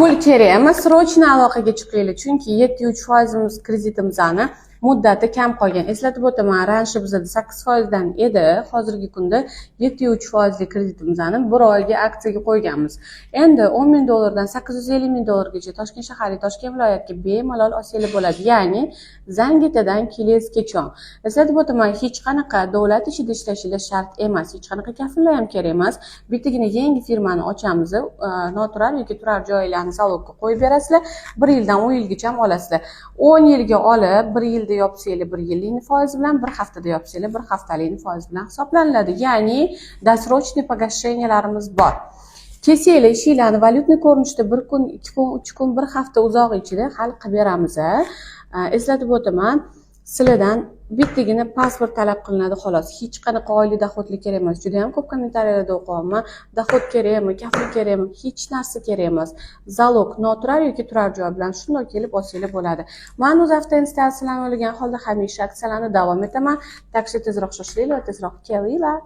Pul kerak emas, srochniy aloqaga chiqaylik, chunki 7,3% kreditimizni muddati kam qolgan. Eslatib o'taman, ranshi bizda 8% dan edi, hozirgi kunda 7,3% kreditimizni 1 oyga aksiyaga qo'yganmiz. Endi $10,000 dan $850,000 Toshkent shahar, Toshkent viloyatiga bemalol olsangiz bo'ladi. Ya'ni Zangitadan Kelesgacha. Eslatib o'taman, hech qanaqa davlat ishida ishlashingiz shart emas, hech qanaqa kafillar ham kerak emas. Bittagina yangi firmani ochamiz, noturar yoki turar joylarni zalogga qo'yib berasizlar. 1 yildan 10 yilgacha ham olasizlar. 10 yilga olib, 1 yilda yopsangiz 1 yillik foiz bilan, 1 haftada yopsangiz 1 haftalik foiz bilan hisoblanadi. Ya'ni досрочный погашениyalarimiz bor. Kelsanglar ishinglarni valyutniy ko'rinishda 1 kun, 2 kun, 3 kun, 1 hafta uzoq ichida hal qilib beramiz. Eslatib o'taman, sizlardan bittagina pasport talab qilinadi xolos. Hech qanaqa oylik dohodlik kerak emas. Juda ham ko'p kommentariyalarda o'qiyapman. Dohod kerakmi, kafil kerakmi? Hech narsa kerak emas. Zalog noturar yoki turar joy bilan shunday kelib olsangiz bo'ladi. Men UzAvto installasiyalarni olgan holda hamisha aksiyalarni davom etaman. Tak tezroq shoshilinglar va tezroq kelinglar.